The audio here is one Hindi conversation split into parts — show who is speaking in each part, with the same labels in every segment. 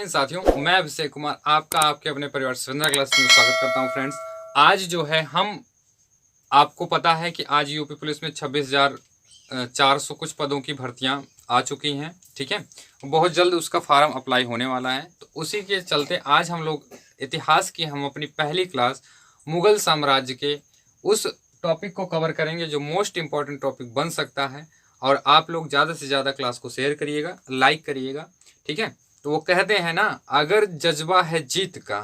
Speaker 1: साथियों, मैं अभिषेक कुमार आपका आपके अपने परिवार सुंदर क्लास में स्वागत करता हूं। फ्रेंड्स, आज जो है हम आपको पता है कि आज यूपी पुलिस में 26,400 कुछ पदों की भर्तियां आ चुकी हैं। ठीक है, बहुत जल्द उसका फॉर्म अप्लाई होने वाला है। तो उसी के चलते आज हम लोग इतिहास की हम अपनी पहली क्लास मुगल साम्राज्य के उस टॉपिक को कवर करेंगे जो मोस्ट इम्पॉर्टेंट टॉपिक बन सकता है। और आप लोग ज़्यादा से ज़्यादा क्लास को शेयर करिएगा, लाइक करिएगा। ठीक है, तो वो कहते हैं ना, अगर जज्बा है जीत का,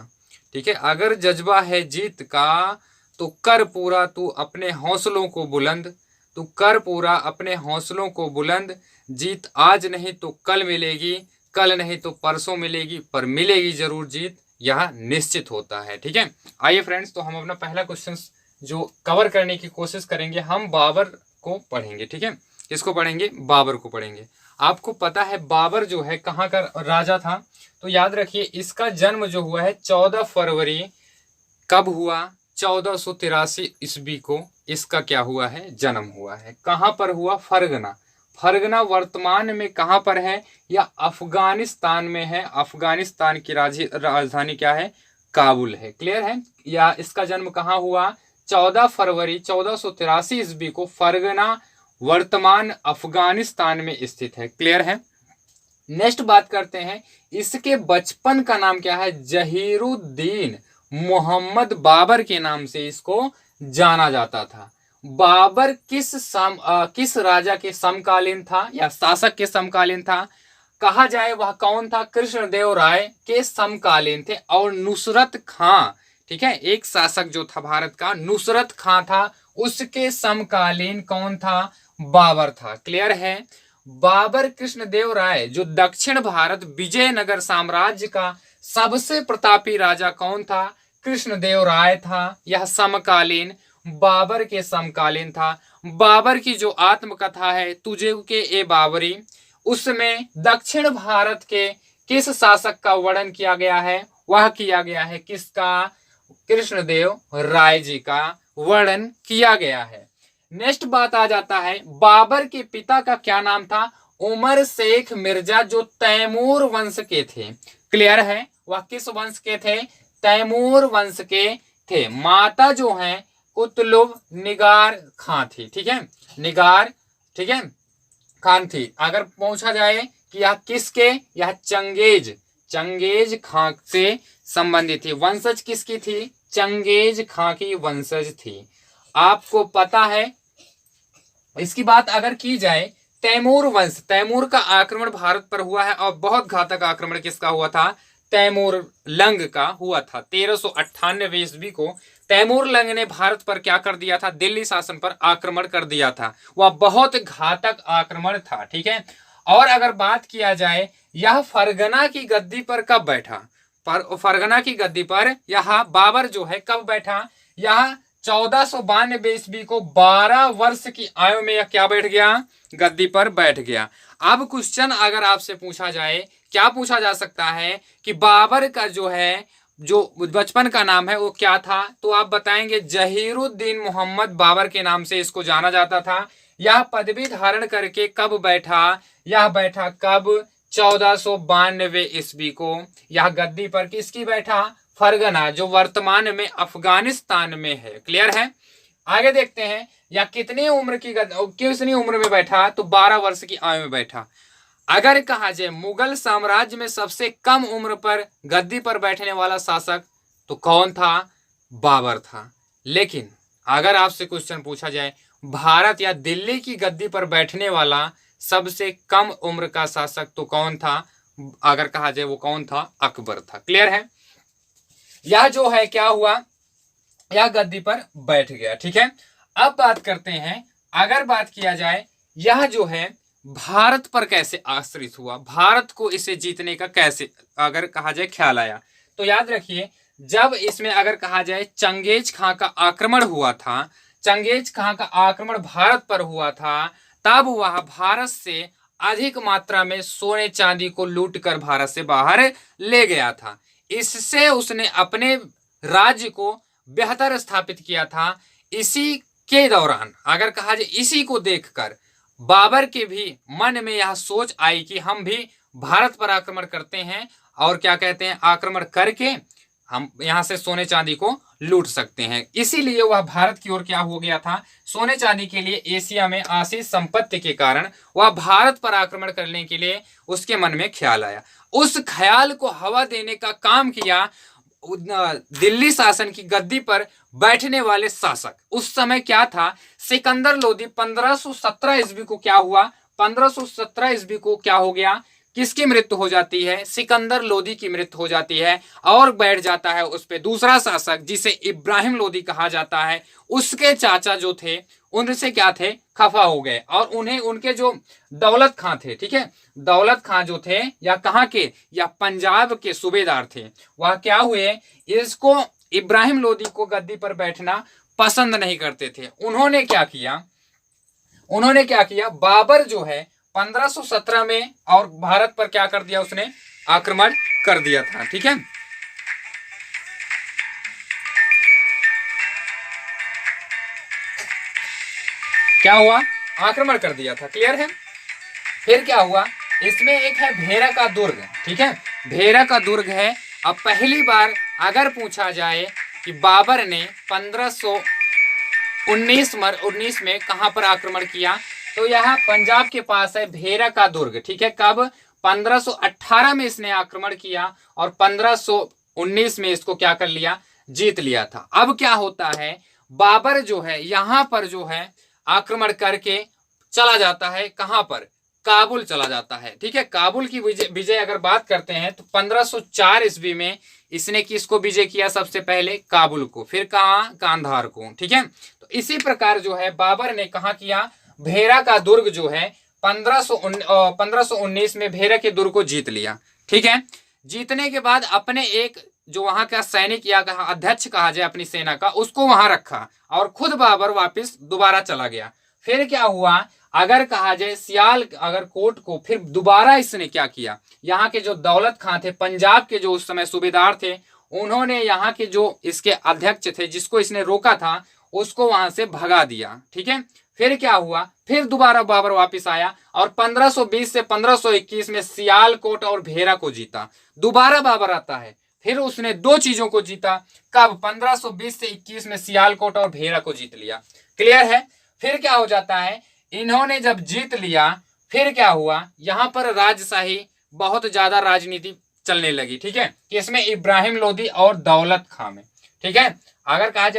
Speaker 1: ठीक है, अगर जज्बा है जीत का तो कर पूरा तू अपने हौसलों को बुलंद, तू कर पूरा अपने हौसलों को बुलंद। जीत आज नहीं तो कल मिलेगी, कल नहीं तो परसों मिलेगी, पर मिलेगी जरूर जीत, यह निश्चित होता है। ठीक है, आइए फ्रेंड्स, तो हम अपना पहला क्वेश्चन जो कवर करने की कोशिश करेंगे, हम बाबर को पढ़ेंगे। ठीक है, किसको पढ़ेंगे? बाबर को पढ़ेंगे। आपको पता है बाबर जो है कहाँ का राजा था? तो याद रखिए, इसका जन्म जो हुआ है 14 फरवरी कब हुआ? 1483 ईस्वी को इसका क्या हुआ है? जन्म हुआ है। कहाँ पर हुआ? फरगना। फरगना वर्तमान में कहाँ पर है? या अफगानिस्तान में है। अफगानिस्तान की राजधानी क्या है? काबुल है। क्लियर है? या इसका जन्म कहाँ हुआ? 14 फरवरी 1483 ईस्वी को फरगना वर्तमान अफगानिस्तान में स्थित है। क्लियर है? नेक्स्ट बात करते हैं, इसके बचपन का नाम क्या है? जहीरुद्दीन मोहम्मद बाबर के नाम से इसको जाना जाता था। बाबर किस राजा के समकालीन था या शासक के समकालीन था? कहा जाए वह कौन था? कृष्णदेव राय के समकालीन थे। और नुसरत खां, ठीक है, एक शासक जो था भारत का, नुसरत खां था, उसके समकालीन कौन था? बाबर था। क्लियर है? बाबर कृष्णदेव राय जो दक्षिण भारत विजयनगर साम्राज्य का सबसे प्रतापी राजा कौन था? कृष्णदेव राय था। यह समकालीन बाबर के समकालीन था। बाबर की जो आत्मकथा है तुझे के ए बाबरी, उसमें दक्षिण भारत के किस शासक का वर्णन किया गया है? वह किया गया है किसका? कृष्णदेव राय जी का वर्णन किया गया है। नेक्स्ट बात आ जाता है, बाबर के पिता का क्या नाम था? उमर शेख मिर्जा, जो तैमूर वंश के थे। क्लियर है? वह किस वंश के थे? तैमूर वंश के थे। माता जो है कुतुब निगार खां थी। ठीक है, निगार, ठीक है, खान थी। अगर पूछा जाए कि यह किसके, यह चंगेज खां से संबंधित थी। वंशज किसकी थी? चंगेज खां की वंशज थी। आपको पता है, इसकी बात अगर की जाए, तैमूर वंश, तैमूर का आक्रमण भारत पर हुआ है और बहुत घातक आक्रमण किसका हुआ था? तैमूर लंग का हुआ था। 1398 ईस्वी को तैमूर लंग ने भारत पर क्या कर दिया था? दिल्ली शासन पर आक्रमण कर दिया था। वह बहुत घातक आक्रमण था। ठीक है, और अगर बात किया जाए, यह फरगना की गद्दी पर कब बैठा? फरगना की गद्दी पर यह बाबर जो है कब बैठा? यह 1492 ईस्वी को 12 वर्ष की आयु में यह क्या बैठ गया? गद्दी पर बैठ गया। अब क्वेश्चन अगर आपसे पूछा जाए, क्या पूछा जा सकता है कि बाबर का जो है जो बचपन का नाम है वो क्या था? तो आप बताएंगे जहीरुद्दीन मोहम्मद बाबर के नाम से इसको जाना जाता था। यह पदवी धारण करके कब बैठा? यह बैठा कब? 1492 ईस्वी को। यह गद्दी पर किसकी बैठा? फरगना, जो वर्तमान में अफगानिस्तान में है। क्लियर है? आगे देखते हैं, या कितनी उम्र में बैठा? तो 12 वर्ष की आयु में बैठा। अगर कहा जाए मुगल साम्राज्य में सबसे कम उम्र पर गद्दी पर बैठने वाला शासक तो कौन था? बाबर था। लेकिन अगर आपसे क्वेश्चन पूछा जाए भारत या दिल्ली की गद्दी पर बैठने वाला सबसे कम उम्र का शासक तो कौन था? अगर कहा जाए वो कौन था? अकबर था। क्लियर है? यह जो है क्या हुआ? यह गद्दी पर बैठ गया। ठीक है, अब बात करते हैं, अगर बात किया जाए यह जो है भारत पर कैसे आश्रित हुआ, भारत को इसे जीतने का कैसे अगर कहा जाए ख्याल आया, तो याद रखिए, जब इसमें अगर कहा जाए चंगेज खां का आक्रमण हुआ था, चंगेज खां का आक्रमण भारत पर हुआ था, तब वह भारत से अधिक मात्रा में सोने चांदी को लूट कर भारत से बाहर ले गया था। इससे उसने अपने राज्य को बेहतर स्थापित किया था। इसी के दौरान अगर कहा जाए, इसी को देखकर बाबर के भी मन में यह सोच आई कि हम भी भारत पर आक्रमण करते हैं और क्या कहते हैं, आक्रमण करके हम यहाँ से सोने चांदी को लूट सकते हैं। इसीलिए वह भारत की ओर क्या हो गया था, सोने चांदी के लिए एशिया में आशीष संपत्ति के कारण वह भारत पर आक्रमण करने के लिए उसके मन में ख्याल आया। उस ख्याल को हवा देने का काम किया दिल्ली शासन की गद्दी पर बैठने वाले शासक। उस समय क्या था, सिकंदर लोदी 1517 ईस्वी को क्या हुआ, 1517 ईस्वी को क्या हो गया, किसकी मृत्यु हो जाती है, सिकंदर लोदी की मृत्यु हो जाती है और बैठ जाता है उस पे दूसरा शासक जिसे इब्राहिम लोदी कहा जाता है। उसके चाचा जो थे उनसे क्या थे, खफा हो गए और उन्हें उनके जो दौलत खां थे, ठीक है, दौलत खां जो थे या कहाँ के, या पंजाब के सूबेदार थे, वह क्या हुए, इसको इब्राहिम लोदी को गद्दी पर बैठना पसंद नहीं करते थे। उन्होंने क्या किया, बाबर जो है 1517 में और भारत पर क्या कर दिया, उसने आक्रमण कर दिया था। ठीक है, क्या हुआ, आक्रमण कर दिया था, क्लियर है। फिर क्या हुआ, इसमें एक है भेरा का दुर्ग, ठीक है, भेरा का दुर्ग है। अब पहली बार अगर पूछा जाए कि बाबर ने 1519 में कहां पर आक्रमण किया, तो यह पंजाब के पास है भेरा का दुर्ग, ठीक है। कब, 1518 में इसने आक्रमण किया और 1519 में इसको क्या कर लिया, जीत लिया था। अब क्या होता है, बाबर जो है यहां पर जो है आक्रमण करके चला जाता है, कहां पर, काबुल चला जाता है, ठीक है। काबुल की विजय अगर बात करते हैं तो 1504 ईस्वी में इसने किसको विजय किया, सबसे पहले काबुल को, फिर कहां, कांधार को, ठीक है। तो इसी प्रकार जो है बाबर ने कहा किया, भेरा का दुर्ग जो है 1519 में भेरा के दुर्ग को जीत लिया, ठीक है। जीतने के बाद अपने एक जो वहां का सैनिक या अध्यक्ष कहा जाए अपनी सेना का, उसको वहां रखा और खुद बाबर वापस दोबारा चला गया। फिर क्या हुआ, अगर कहा जाए अगर कोट को फिर दोबारा इसने क्या किया, यहाँ के जो दौलत खां थे, पंजाब के जो उस समय सूबेदार थे, उन्होंने यहाँ के जो इसके अध्यक्ष थे जिसको इसने रोका था उसको वहां से भगा दिया, ठीक है। फिर क्या हुआ, फिर दोबारा बाबर वापस आया और 1520 से 1521 में सियालकोट और भेरा को जीता। दोबारा बाबर आता है, फिर उसने दो चीजों को जीता, कब, 1520 से 21 में सियालकोट और भेरा को जीत लिया, क्लियर है। फिर क्या हो जाता है, इन्होंने जब जीत लिया, फिर क्या हुआ, यहां पर राजशाही बहुत ज्यादा राजनीति चलने लगी, ठीक है, कि इसमें इब्राहिम लोदी और दौलत खां में, ठीक है। अगर कहा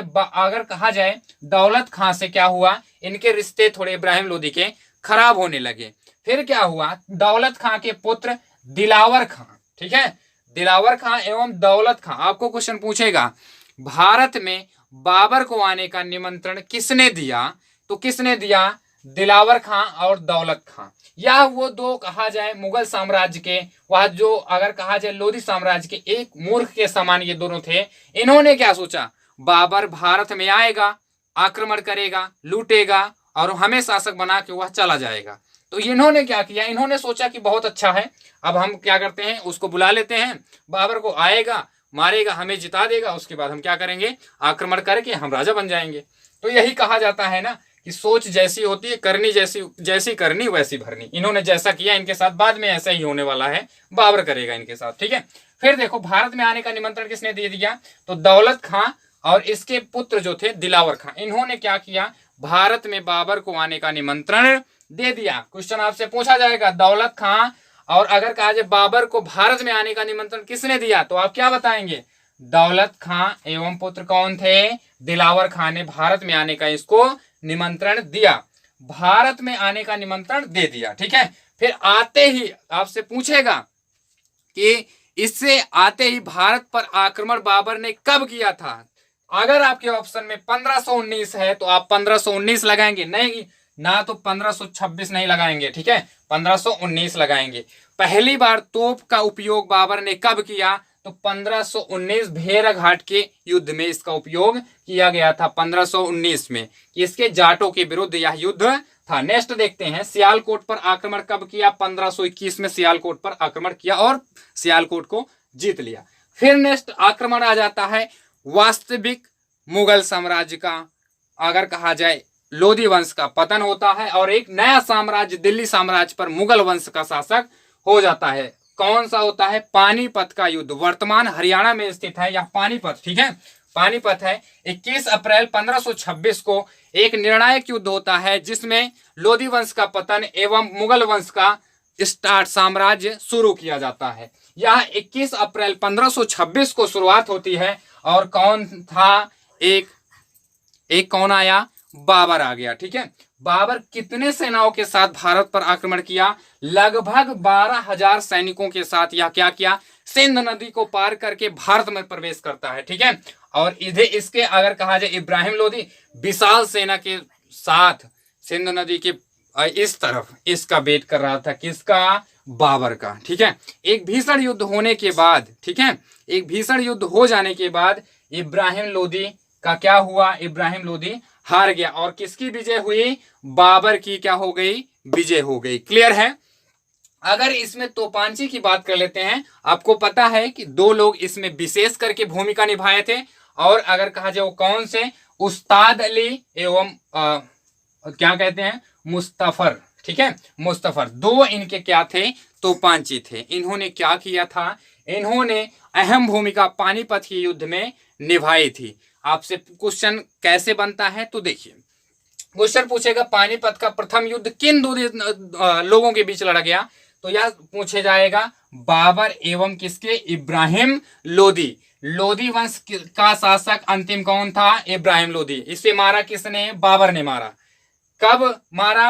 Speaker 1: जाए दौलत खां से क्या हुआ, इनके रिश्ते थोड़े इब्राहिम लोदी के खराब होने लगे। फिर क्या हुआ, दौलत खां के पुत्र दिलावर खां, ठीक है, दिलावर खां एवं दौलत खां। आपको क्वेश्चन पूछेगा, भारत में बाबर को आने का निमंत्रण किसने दिया, तो किसने दिया, दिलावर खां और दौलत खां। या वो दो कहा जाए मुगल साम्राज्य के, वह जो अगर कहा जाए लोधी साम्राज्य के एक मूर्ख के समान ये दोनों थे। इन्होंने क्या सोचा, बाबर भारत में आएगा, आक्रमण करेगा, लूटेगा और हमें शासक बना के वह चला जाएगा। तो इन्होंने क्या किया, इन्होंने सोचा कि बहुत अच्छा है, अब हम क्या करते हैं, उसको बुला लेते हैं, बाबर को आएगा, मारेगा, हमें जिता देगा, उसके बाद हम क्या करेंगे, आक्रमण करके हम राजा बन जाएंगे। तो यही कहा जाता है ना कि सोच जैसी होती है, करनी जैसी करनी वैसी भरनी। इन्होंने जैसा किया इनके साथ बाद में ऐसा ही होने वाला है, बाबर करेगा इनके साथ, ठीक है। फिर देखो, भारत में आने का निमंत्रण किसने दे दिया, तो दौलत खां और इसके पुत्र जो थे दिलावर खां, इन्होंने क्या किया, भारत में बाबर को आने का निमंत्रण दे दिया। क्वेश्चन आपसे पूछा जाएगा, दौलत खां और अगर कहा जाए बाबर को भारत में आने का निमंत्रण किसने दिया, तो आप क्या बताएंगे, दौलत खां एवं पुत्र कौन थे, दिलावर खां ने भारत में आने का इसको निमंत्रण दिया, भारत में आने का निमंत्रण दे दिया, ठीक है। फिर आते ही आपसे पूछेगा कि इससे आते ही भारत पर आक्रमण बाबर ने कब किया था। अगर आपके ऑप्शन में 1519 है तो आप 1519 लगाएंगे, नहीं ना तो 1526 नहीं लगाएंगे, ठीक है, 1519 लगाएंगे। पहली बार तोप का उपयोग बाबर ने कब किया, तो 1519 भेड़ाघाट के युद्ध में इसका उपयोग किया गया था, 1519 में, कि इसके जाटों के विरुद्ध यह युद्ध था। नेक्स्ट देखते हैं, सियालकोट पर आक्रमण कब किया, 1521 में सियालकोट पर आक्रमण किया और सियालकोट को जीत लिया। फिर नेक्स्ट आक्रमण आ जाता है वास्तविक मुगल साम्राज्य का, अगर कहा जाए लोधी वंश का पतन होता है और एक नया साम्राज्य दिल्ली साम्राज्य पर मुगल वंश का शासक हो जाता है। कौन सा होता है? पानीपत का युद्ध, वर्तमान हरियाणा में स्थित है यह पानीपत, ठीक है, पानीपत है। 21 अप्रैल 1526 को एक निर्णायक युद्ध होता है जिसमें लोधी वंश का पतन एवं मुगल वंश का स्टार्ट, साम्राज्य शुरू किया जाता है। यह 21 अप्रैल 1526 को शुरुआत होती है। और कौन था? एक कौन आया? बाबर आ गया, ठीक है। बाबर कितने सेनाओं के साथ भारत पर आक्रमण किया? लगभग 12,000 सैनिकों के साथ यह क्या किया? सिंध नदी को पार करके भारत में प्रवेश करता है, ठीक है। और इधर इसके अगर कहा जाए इब्राहिम लोधी विशाल सेना के साथ सिंध नदी के इस तरफ इसका वेट कर रहा था, किसका? बाबर का, ठीक है। एक भीषण युद्ध होने के बाद, ठीक है, एक भीषण युद्ध हो जाने के बाद इब्राहिम लोधी का क्या हुआ? इब्राहिम लोधी हार गया और किसकी विजय हुई? बाबर की क्या हो गई? विजय हो गई। क्लियर है? अगर इसमें तोपांची की बात कर लेते हैं, आपको पता है कि दो लोग इसमें विशेष करके भूमिका निभाए थे। और अगर कहा जाए वो कौन से? उस्ताद अली एवं क्या कहते हैं? मुस्तफर, ठीक है, मुस्तफर। दो इनके क्या थे? तोपांची थे। इन्होंने क्या किया था? इन्होंने अहम भूमिका पानीपत के युद्ध में निभाई थी। आपसे क्वेश्चन कैसे बनता है तो देखिए, क्वेश्चन पूछेगा पानीपत का प्रथम युद्ध किन दो लोगों के बीच लड़ा गया? तो यह पूछे जाएगा बाबर एवं किसके? इब्राहिम लोधी। लोधी वंश का शासक अंतिम कौन था? इब्राहिम लोधी। इसे मारा किसने? बाबर ने मारा। कब मारा?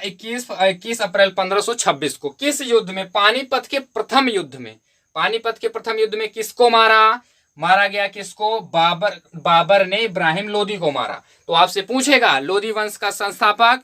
Speaker 1: 21 अप्रैल 1526 को। किस युद्ध में? पानीपत के प्रथम युद्ध में। पानीपत के प्रथम युद्ध में किसको मारा? मारा गया किसको? बाबर ने इब्राहिम लोधी को मारा। तो आपसे पूछेगा लोधी वंश का संस्थापक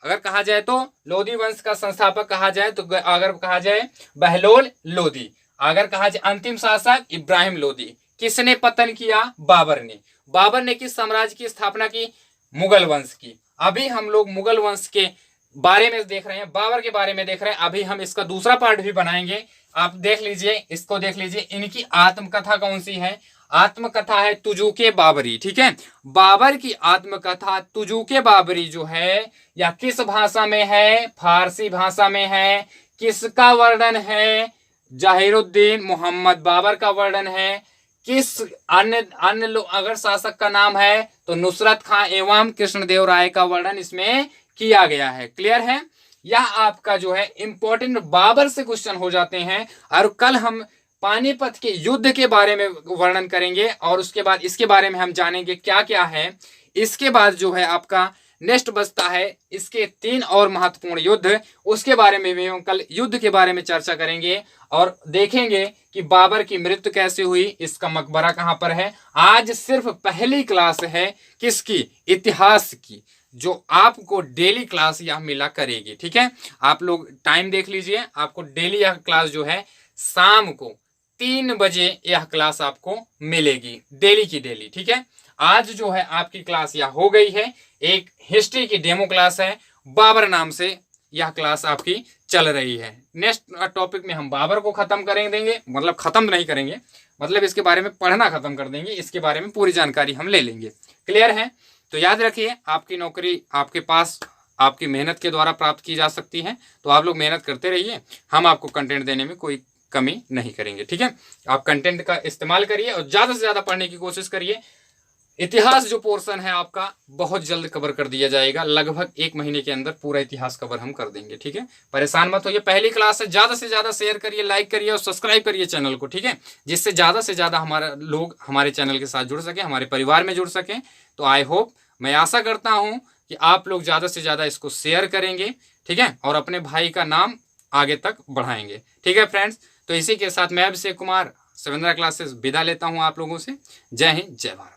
Speaker 1: अगर कहा जाए तो, लोधी वंश का संस्थापक कहा जाए तो अगर कहा जाए बहलोल लोधी, अगर कहा जाए अंतिम शासक इब्राहिम लोधी। किसने पतन किया? बाबर ने। बाबर ने किस साम्राज्य की स्थापना की? मुगल वंश की। अभी हम लोग मुगल वंश के बारे में देख रहे हैं, बाबर के बारे में देख रहे हैं। अभी हम इसका दूसरा पार्ट भी बनाएंगे, आप देख लीजिए, इसको देख लीजिए। इनकी आत्मकथा कौन सी है? आत्मकथा है तुजुके बाबरी, ठीक है। बाबर की आत्मकथा तुजुके बाबरी जो है या किस भाषा में है? फारसी भाषा में है। किसका वर्णन है? जहीरुद्दीन मोहम्मद बाबर का वर्णन है। किस अन्य लोग अगर शासक का नाम है तो नुसरत खां एवं कृष्णदेव राय का वर्णन इसमें किया गया है। क्लियर है? यह आपका जो है इंपॉर्टेंट बाबर से क्वेश्चन हो जाते हैं। और कल हम पानीपत के युद्ध के बारे में वर्णन करेंगे और उसके बाद इसके बारे में हम जानेंगे क्या क्या है। इसके बाद जो है आपका नेक्स्ट बचता है इसके 3 और महत्वपूर्ण युद्ध, उसके बारे में भी हम कल युद्ध के बारे में चर्चा करेंगे और देखेंगे कि बाबर की मृत्यु कैसे हुई, इसका मकबरा कहां पर है। आज सिर्फ पहली क्लास है किसकी? इतिहास की, जो आपको डेली क्लास यह मिला करेगी, ठीक है। आप लोग टाइम देख लीजिए, आपको डेली यह क्लास जो है शाम को 3 बजे यह क्लास आपको मिलेगी, डेली की डेली, ठीक है। आज जो है आपकी क्लास यह हो गई है, एक हिस्ट्री की डेमो क्लास है, बाबर नाम से यह क्लास आपकी चल रही है। नेक्स्ट टॉपिक में हम बाबर को खत्म कर देंगे, मतलब खत्म नहीं करेंगे, मतलब इसके बारे में पढ़ना खत्म कर देंगे, इसके बारे में पूरी जानकारी हम ले लेंगे। क्लियर है? तो याद रखिए, आपकी नौकरी आपके पास आपकी मेहनत के द्वारा प्राप्त की जा सकती है। तो आप लोग मेहनत करते रहिए, हम आपको कंटेंट देने में कोई कमी नहीं करेंगे, ठीक है। आप कंटेंट का इस्तेमाल करिए और ज़्यादा से ज़्यादा पढ़ने की कोशिश करिए। इतिहास जो पोर्शन है आपका बहुत जल्द कवर कर दिया जाएगा, लगभग 1 महीने के अंदर पूरा इतिहास कवर हम कर देंगे, ठीक है। परेशान मत होइए, पहली क्लास है, ज़्यादा से ज़्यादा शेयर करिए, लाइक करिए और सब्सक्राइब करिए चैनल को, ठीक है, जिससे ज़्यादा से ज़्यादा हमारा लोग हमारे चैनल के साथ जुड़ सके, हमारे परिवार में जुड़ सकें। तो आई होप, मैं आशा करता हूँ कि आप लोग ज़्यादा से ज़्यादा इसको शेयर करेंगे, ठीक है, और अपने भाई का नाम आगे तक बढ़ाएंगे, ठीक है फ्रेंड्स। तो इसी के साथ मैं अभिषेक कुमार 7 क्लासेस विदा लेता हूँ आप लोगों से। जय हिंद, जय भारत।